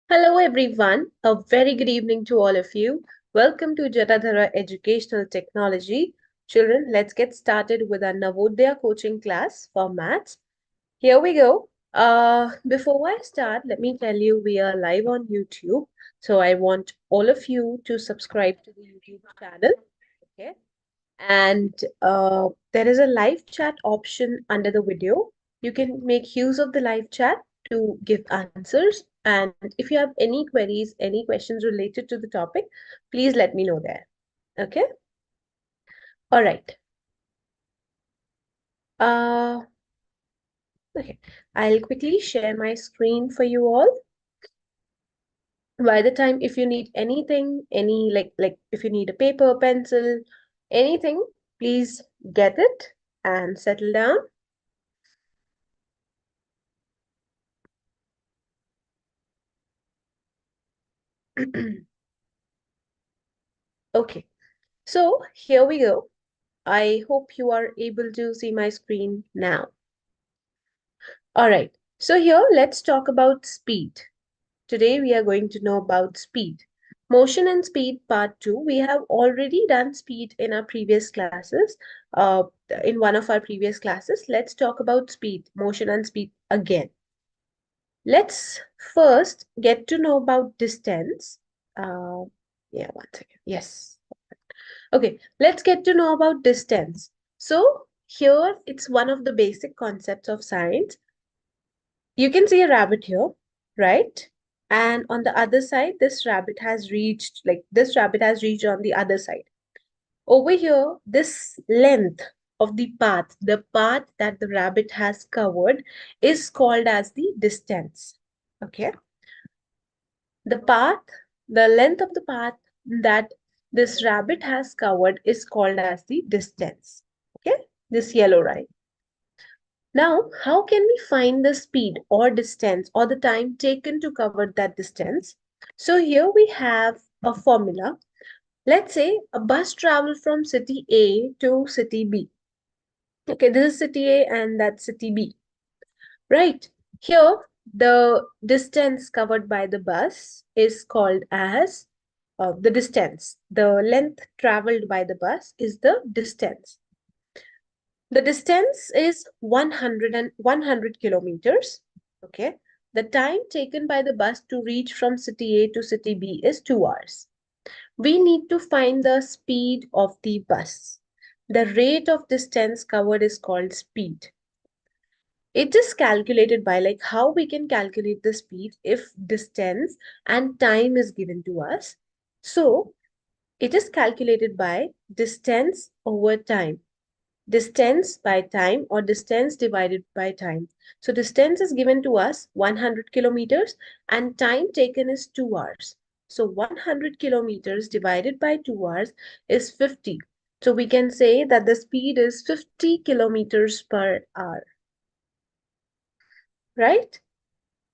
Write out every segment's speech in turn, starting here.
Hello everyone, a very good evening to all of you. Welcome to Jatadhara Educational Technology. Children, let's get started with our NAVODAYA coaching class for maths. Here we go. Before I start, let me tell you we are live on YouTube. So I want all of you to subscribe to the YouTube channel. Okay. And there is a live chat option under the video. You can make use of the live chat to give answers. And if you have any queries, any questions related to the topic, please let me know there. Okay. All right. Uh, okay. I'll quickly share my screen for you all. By the time, if you need anything, any like if you need a paper, pencil, anything, please get it and settle down. Okay. So here we go. I hope you are able to see my screen now. All right. So here, let's talk about speed. Today, we are going to know about speed. Motion and speed part 2. We have already done speed in our previous classes. Uh, in one of our previous classes, let's talk about speed, motion and speed again. Let's first get to know about distance. Yeah, one second. Yes. Okay, let's get to know about distance. So here it's one of the basic concepts of science. You can see a rabbit here, right? And on the other side, this rabbit has reached on the other side. Over here, this length of the path that the rabbit has covered is called as the distance. Okay. The path, the length of the path that this rabbit has covered is called as the distance. Okay, this yellow line. Now, how can we find the speed or distance or the time taken to cover that distance? So here we have a formula. Let's say a bus travels from city A to city B. Okay, this is city A and that's city B. Right. Here, the distance covered by the bus is called as the distance. The length traveled by the bus is the distance. The distance is 100 kilometers. Okay. The time taken by the bus to reach from city A to city B is 2 hours. We need to find the speed of the bus. The rate of distance covered is called speed. It is calculated by like how we can calculate the speed if distance and time is given to us. So it is calculated by distance over time. Distance by time or distance divided by time. So distance is given to us 100 kilometers and time taken is 2 hours. So 100 kilometers divided by 2 hours is 50. So we can say that the speed is 50 kilometers per hour, right?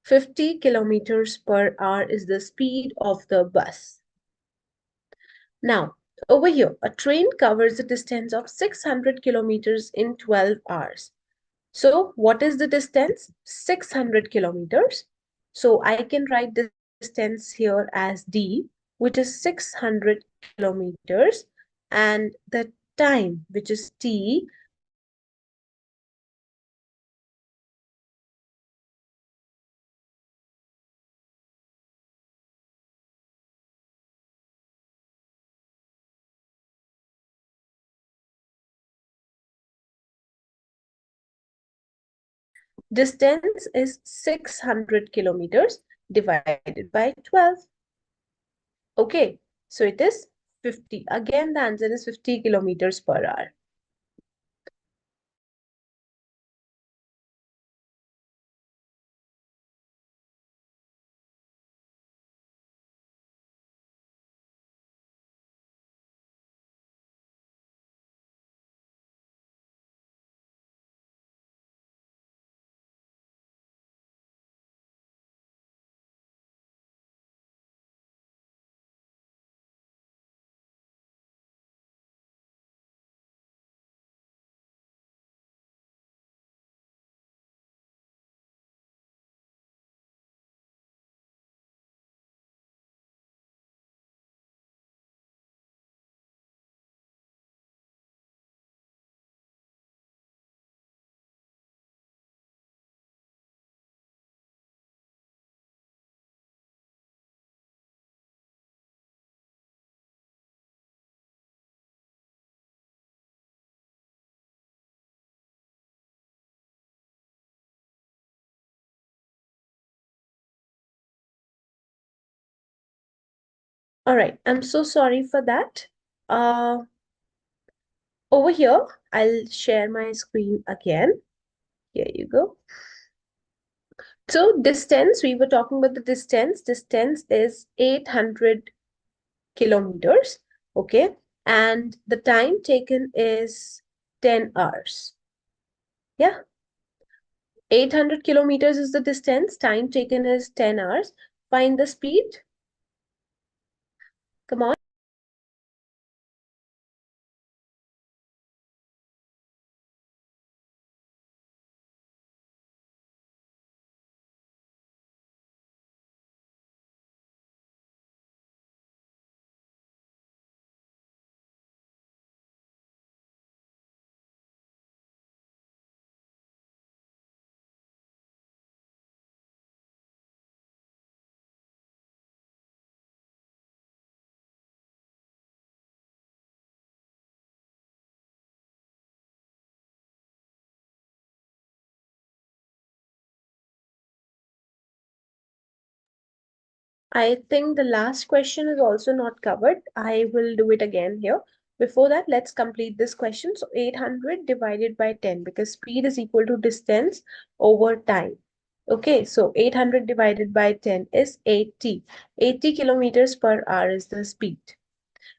50 kilometers per hour is the speed of the bus. Now, over here, a train covers a distance of 600 kilometers in 12 hours. So what is the distance? 600 kilometers. So I can write the distance here as D, which is 600 kilometers, and the time, which is T, distance is 600 kilometers divided by 12. Okay, so it is 50. Again, the answer is 50 kilometers per hour. All right, I'm so sorry for that. Uh, Over here, I'll share my screen again. Here you go. So distance, we were talking about the distance. Distance is 800 kilometers, okay? And the time taken is 10 hours. Yeah, 800 kilometers is the distance. Time taken is 10 hours. Find the speed. Come on. I think the last question is also not covered. I will do it again here. Before that, let's complete this question. So 800 divided by 10 because speed is equal to distance over time. Okay, so 800 divided by 10 is 80. 80 kilometers per hour is the speed.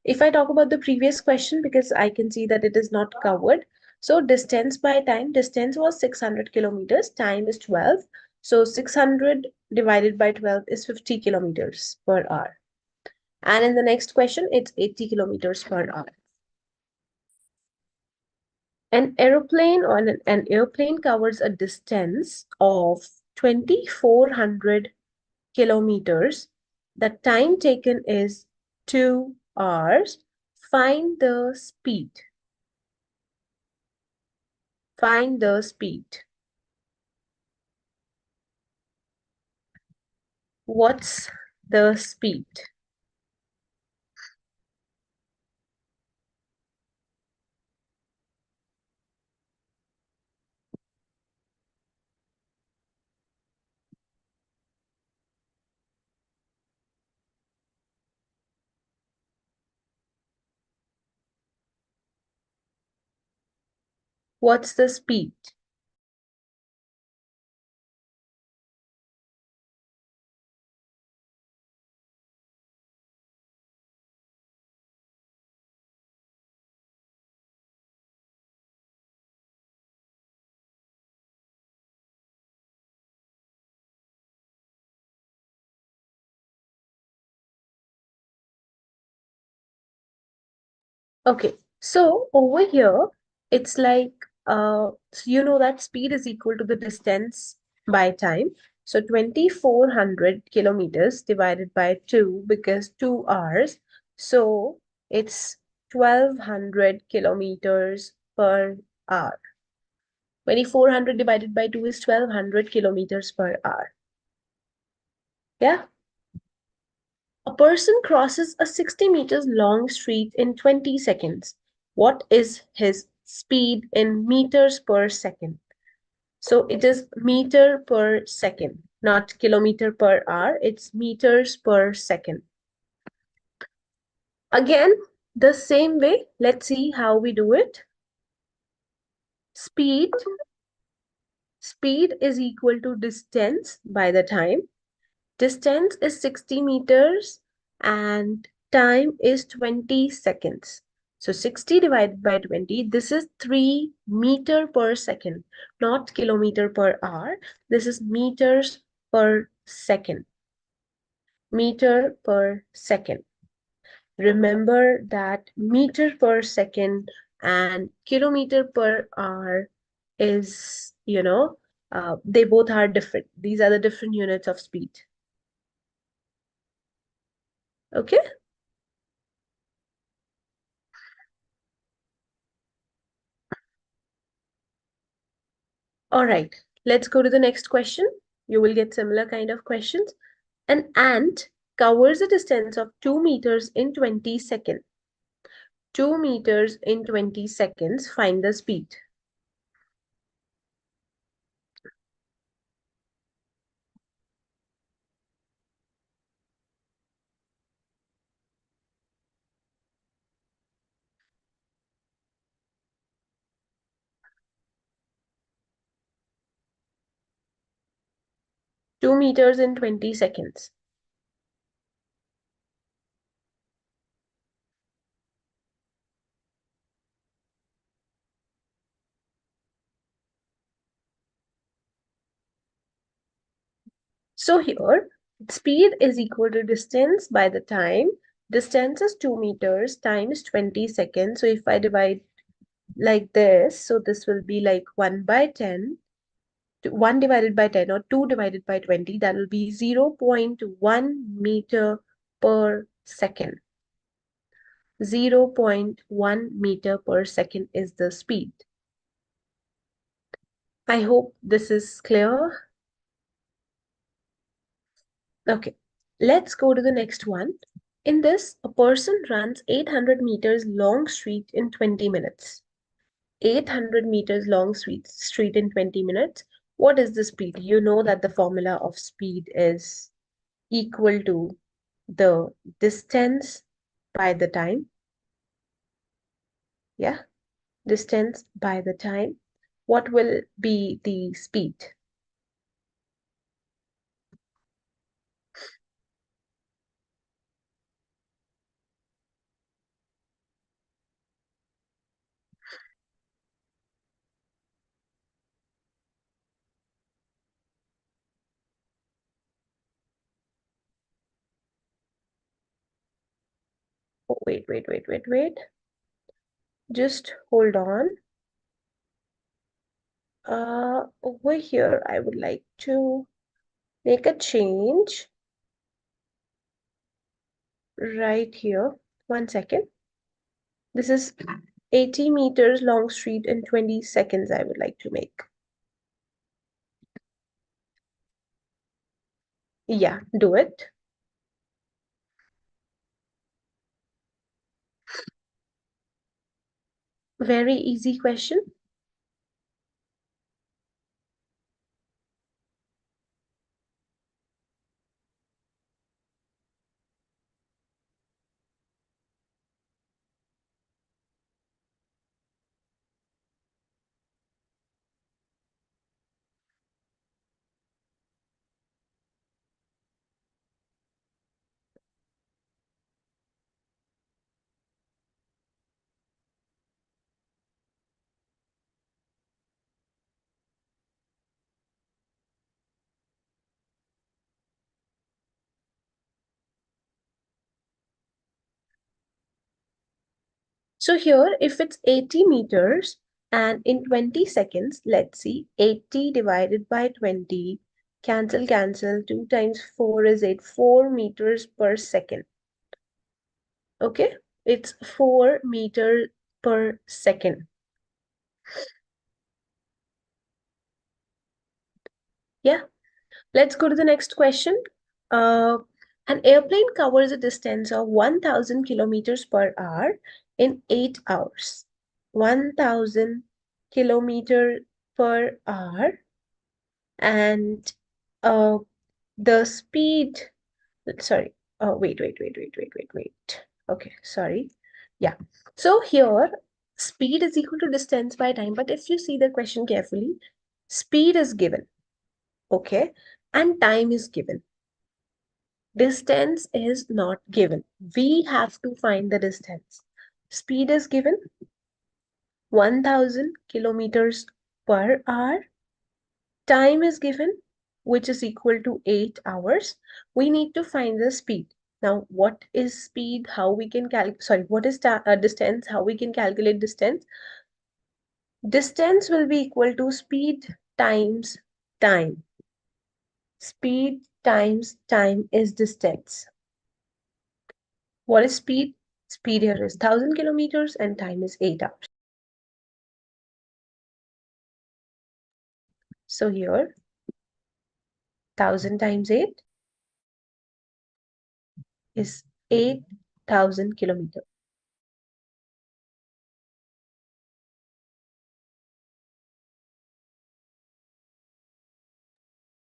If I talk about the previous question, because I can see that it is not covered. So distance by time, distance was 600 kilometers, time is 12. So 600 divided by 12 is 50 kilometers per hour. And in the next question, it's 80 kilometers per hour. An aeroplane or an airplane covers a distance of 2,400 kilometers. The time taken is 2 hours. Find the speed. Find the speed. What's the speed? What's the speed? Okay, so over here, it's like, so you know that speed is equal to the distance by time. So 2,400 kilometers divided by 2 because 2 hours. So it's 1,200 kilometers per hour. 2,400 divided by 2 is 1,200 kilometers per hour. Yeah. A person crosses a 60 meters long street in 20 seconds. What is his speed in meters per second? So it is meter per second, not kilometer per hour. It's meters per second. Again, the same way. Let's see how we do it. Speed. Speed is equal to distance by the time. Distance is 60 meters and time is 20 seconds. So 60 divided by 20, this is 3 meter per second, not kilometer per hour. This is meters per second. Meter per second. Remember that meter per second and kilometer per hour is, they both are different. These are the different units of speed. Okay? All right, let's go to the next question. You will get similar kind of questions. An ant covers a distance of 2 meters in 20 seconds. 2 meters in 20 seconds. Find the speed. 2 meters in 20 seconds. So here, speed is equal to distance by the time. Distance is 2 meters, time is 20 seconds. So if I divide like this, so this will be like 1 by 10, 1 divided by 10 or 2 divided by 20, that will be 0.1 meter per second. 0.1 meter per second is the speed. I hope this is clear. Okay, let's go to the next one. In this, a person runs 800 meters long street in 20 minutes. 800 meters long street in 20 minutes. What is the speed? You know that the formula of speed is equal to the distance by the time. Yeah, distance by the time. What will be the speed? Oh, wait. Just hold on. Over here, I would like to make a change right here. 1 second. This is 80 meters long street in 20 seconds I would like to make. Yeah, do it. Very easy question. So here, if it's 80 meters and in 20 seconds, let's see, 80 divided by 20, cancel, 2 times 4 is 8, 4 meters per second. Okay, it's 4 meters per second. Yeah, let's go to the next question. Uh, an airplane covers a distance of 1,000 kilometers per hour in 8 hours. 1,000 kilometer per hour, and uh, the speed, sorry, wait. Okay, sorry. Yeah. So here, speed is equal to distance by time, but if you see the question carefully, speed is given, okay, and time is given. Distance is not given. We have to find the distance. Speed is given 1,000 kilometers per hour. Time is given, which is equal to 8 hours. We need to find the speed. Now, what is speed? How we can calculate, sorry, what is distance? How we can calculate distance? Distance will be equal to speed times time. Speed times time is distance. What is speed? Speed here is 1,000 kilometers and time is 8 hours. So here, 1,000 times 8 is 8,000 kilometers.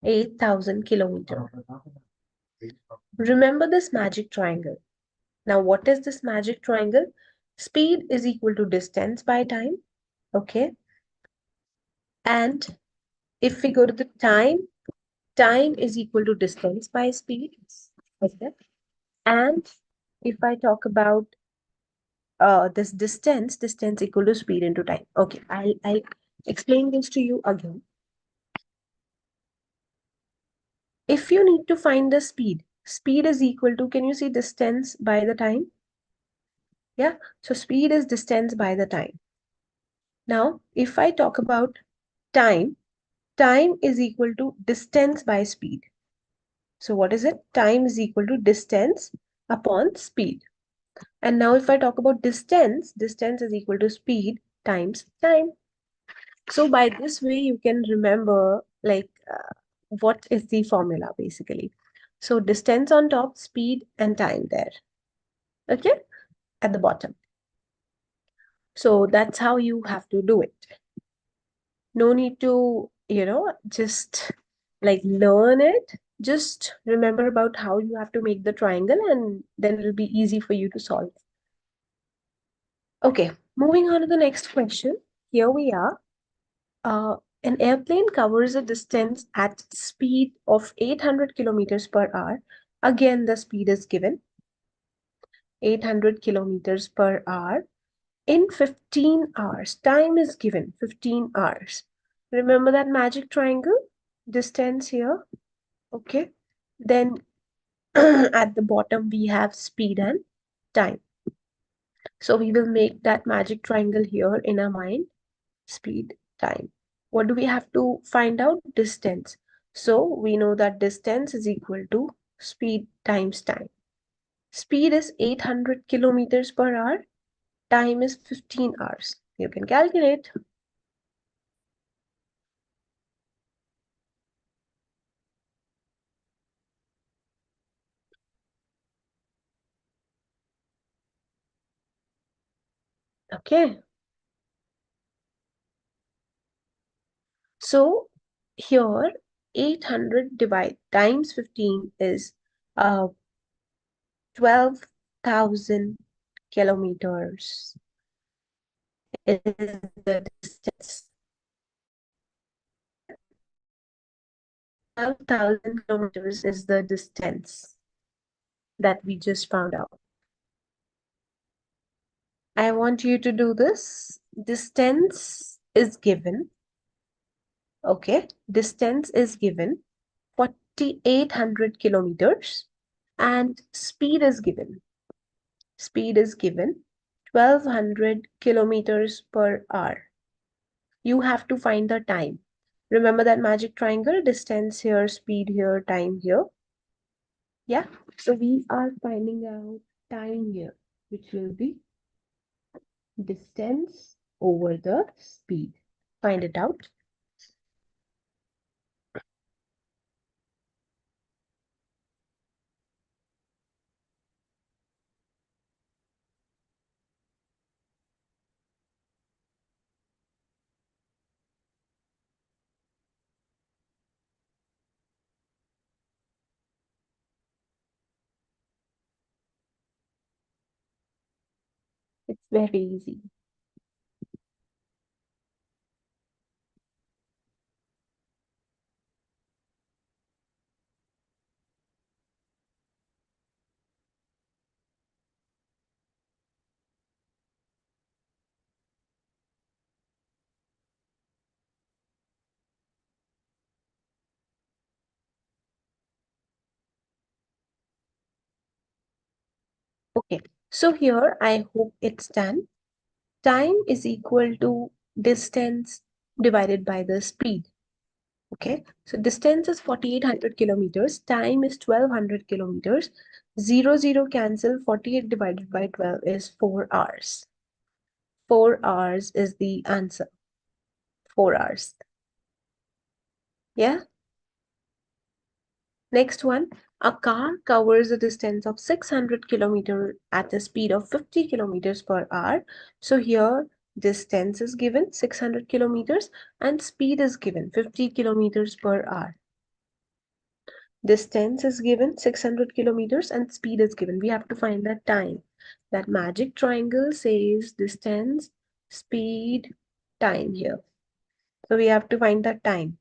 8,000 kilometers. Remember this magic triangle. Now, what is this magic triangle? Speed is equal to distance by time. Okay. And if we go to the time, time is equal to distance by speed. Okay. And if I talk about this distance equal to speed into time. Okay, I'll explain this to you again. If you need to find the speed is equal to, can you see distance by the time? Yeah, so speed is distance by the time. Now, if I talk about time, time is equal to distance by speed. So what is it? Time is equal to distance upon speed. And now if I talk about distance is equal to speed times time. So by this way, you can remember like what is the formula basically. So distance on top, speed and time there. Okay, at the bottom. So that's how you have to do it. No need to, just like learn it. Just remember about how you have to make the triangle and then it'll be easy for you to solve. Okay, moving on to the next question. Here we are. An airplane covers a distance at speed of 800 kilometers per hour. Again, the speed is given 800 kilometers per hour in 15 hours. Time is given 15 hours. Remember that magic triangle? Distance here. Okay. Then at the bottom, we have speed and time. So we will make that magic triangle here in our mind. Speed, time. What do we have to find out? Distance. So we know that distance is equal to speed times time. Speed is 800 kilometers per hour. Time is 15 hours. You can calculate. Okay. So here 800 divide times 15 is 12,000 kilometers is the distance. Yeah, 12,000 kilometers is the distance that we just found out. I want you to do this. Distance is given. Okay, distance is given 4,800 kilometers and speed is given. Speed is given 1,200 kilometers per hour. You have to find the time. Remember that magic triangle, distance here, speed here, time here. Yeah, so we are finding out time here, which will be distance over the speed. Find it out. It's very easy. Okay, so here I hope it's done. Time is equal to distance divided by the speed. Okay, so distance is 4,800 kilometers, time is 1,200 kilometers. 0 cancel, 48 divided by 12 is 4 hours. 4 hours is the answer. 4 hours. Yeah. Next one, a car covers a distance of 600 kilometers at a speed of 50 kilometers per hour. So here distance is given 600 kilometers and speed is given 50 kilometers per hour. Distance is given 600 kilometers and speed is given. We have to find that time. That magic triangle says distance, speed, time here. So we have to find that time.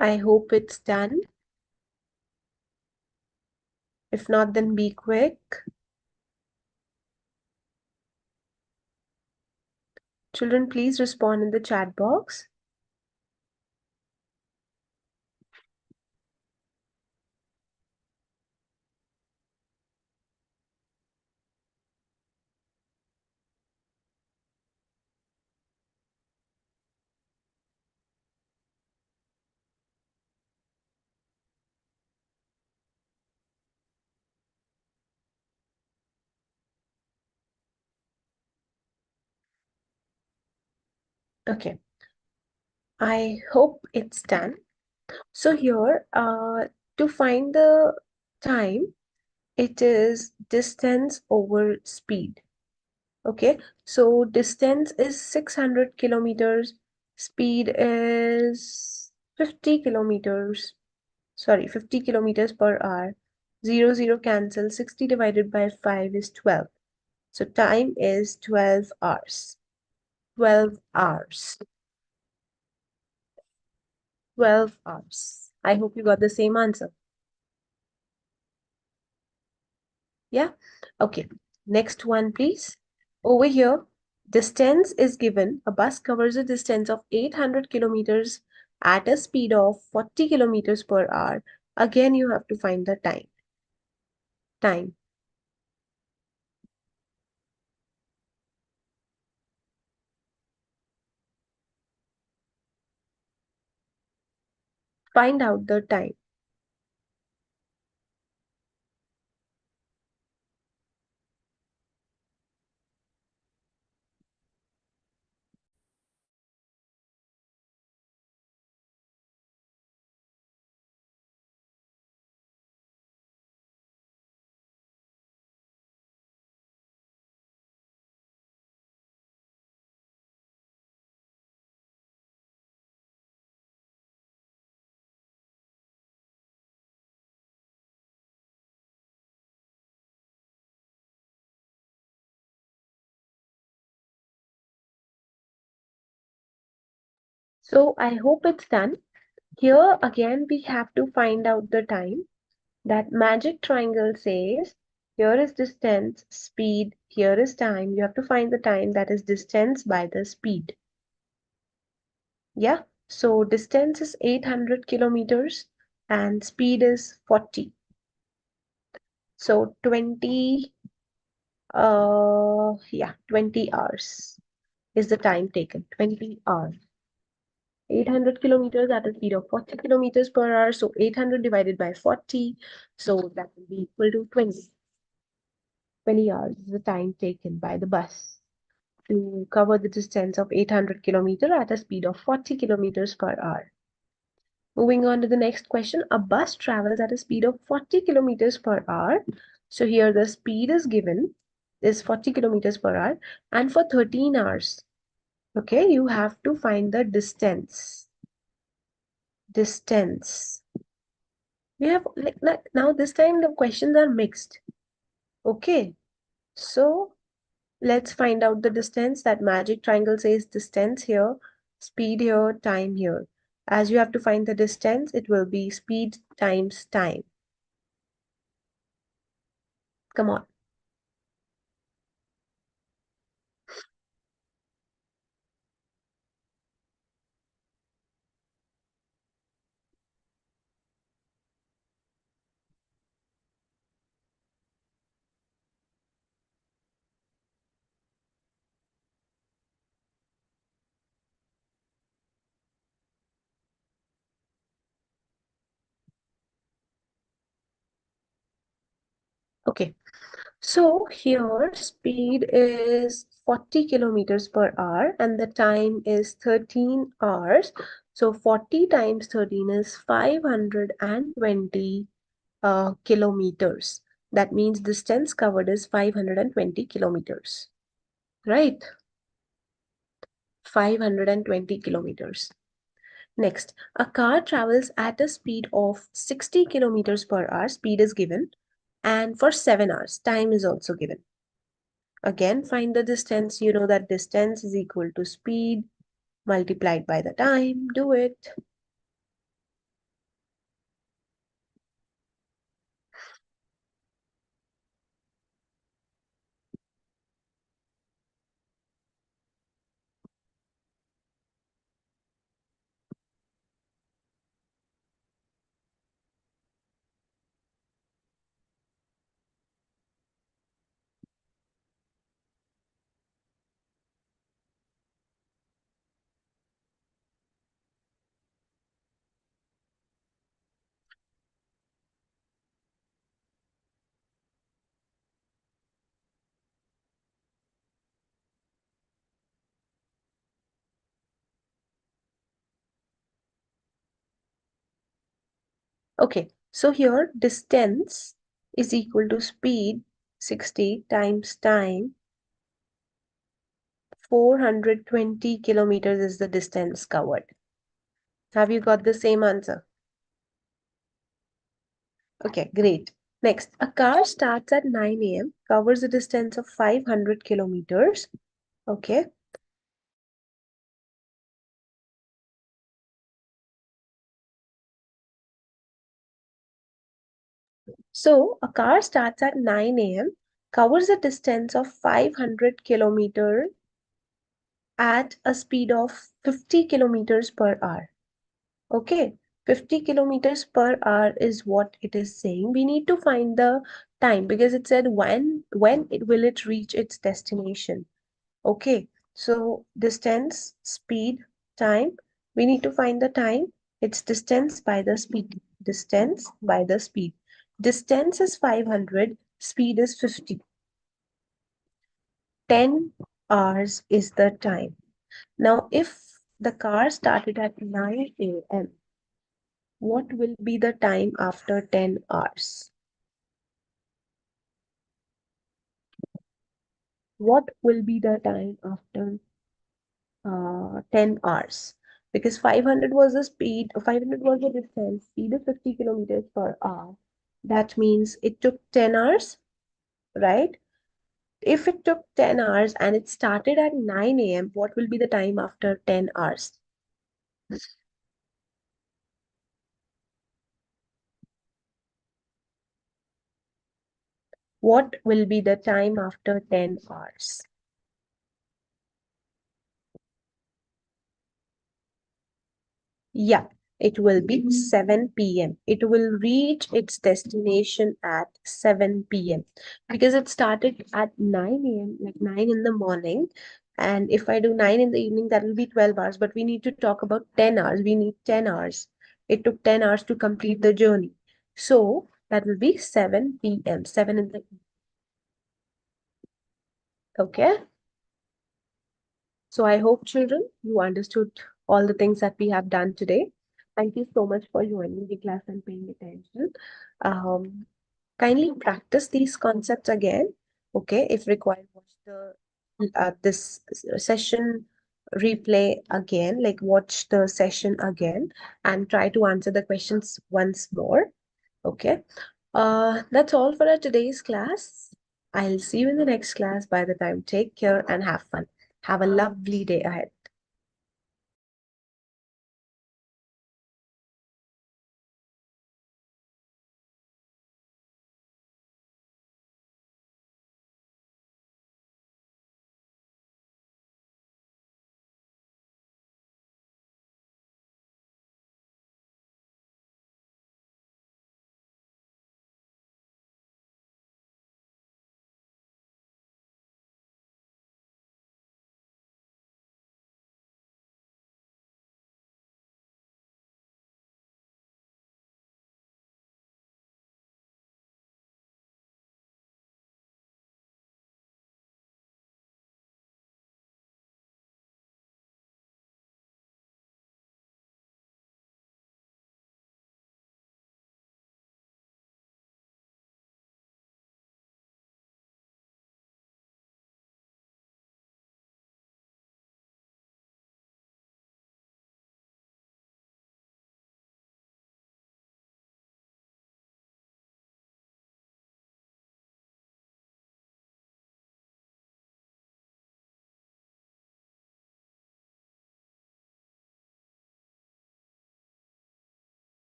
I hope it's done. If not, then be quick. Children, please respond in the chat box. Okay, I hope it's done. So here, to find the time, it is distance over speed. Okay, so distance is 600 kilometers, speed is 50 kilometers, sorry, 50 kilometers per hour. 0, 0 cancel, 60 divided by 5 is 12. So time is 12 hours. 12 hours. 12 hours. I hope you got the same answer. Yeah? Okay. Next one, please. Over here, distance is given. A bus covers a distance of 800 kilometers at a speed of 40 kilometers per hour. Again, you have to find the time. Time. Find out the time. So I hope it's done. Here again, we have to find out the time. That magic triangle says, here is distance, speed, here is time. You have to find the time, that is distance by the speed. Yeah, so distance is 800 kilometers and speed is 40. So 20, 20 hours is the time taken, 20 hours. 800 kilometers at a speed of 40 kilometers per hour. So 800 divided by 40. So that will be equal to 20. 20 hours is the time taken by the bus to cover the distance of 800 kilometers at a speed of 40 kilometers per hour. Moving on to the next question, a bus travels at a speed of 40 kilometers per hour. So here the speed is given is 40 kilometers per hour and for 13 hours. Okay, you have to find the distance. Distance. We have like now this time the questions are mixed. Okay, so let's find out the distance. That magic triangle says distance here, speed here, time here. As you have to find the distance, it will be speed times time. Come on. Okay. So here speed is 40 kilometers per hour and the time is 13 hours. So 40 times 13 is 520 kilometers. That means distance covered is 520 kilometers, right? 520 kilometers. Next, a car travels at a speed of 60 kilometers per hour. Speed is given. And for 7 hours, time is also given. Again, find the distance. You know that distance is equal to speed multiplied by the time. Do it. Okay, so here distance is equal to speed 60 times time. 420 kilometers is the distance covered. Have you got the same answer? Okay, great. Next, a car starts at 9 a.m., covers a distance of 500 kilometers. Okay. So, a car starts at 9 a.m., covers a distance of 500 kilometers at a speed of 50 kilometers per hour. Okay, 50 kilometers per hour is what it is saying. We need to find the time because it said when it will it reach its destination. Okay, so distance, speed, time. We need to find the time. It's distance by the speed. Distance by the speed. Distance is 500, speed is 50. 10 hours is the time. Now, if the car started at 9 a.m., what will be the time after 10 hours? What will be the time after 10 hours? Because 500 was the speed, 500 was the distance, speed is 50 kilometers per hour. That means it took 10 hours, right? If it took 10 hours and it started at 9 a.m., what will be the time after 10 hours? What will be the time after 10 hours? Yeah, it will be 7 p.m. It will reach its destination at 7 p.m. because it started at 9 a.m., like 9 in the morning. And if I do 9 in the evening, that will be 12 hours. But we need to talk about 10 hours. We need 10 hours. It took 10 hours to complete the journey. So that will be 7 p.m. 7 in the okay. So I hope, children, you understood all the things that we have done today. Thank you so much for joining the class and paying attention. Um, Kindly practice these concepts again. Okay, if required, watch the this session replay again, like watch the session again and try to answer the questions once more. Okay. That's all for our today's class. I'll see you in the next class. By the time, take care and have fun. Have a lovely day ahead.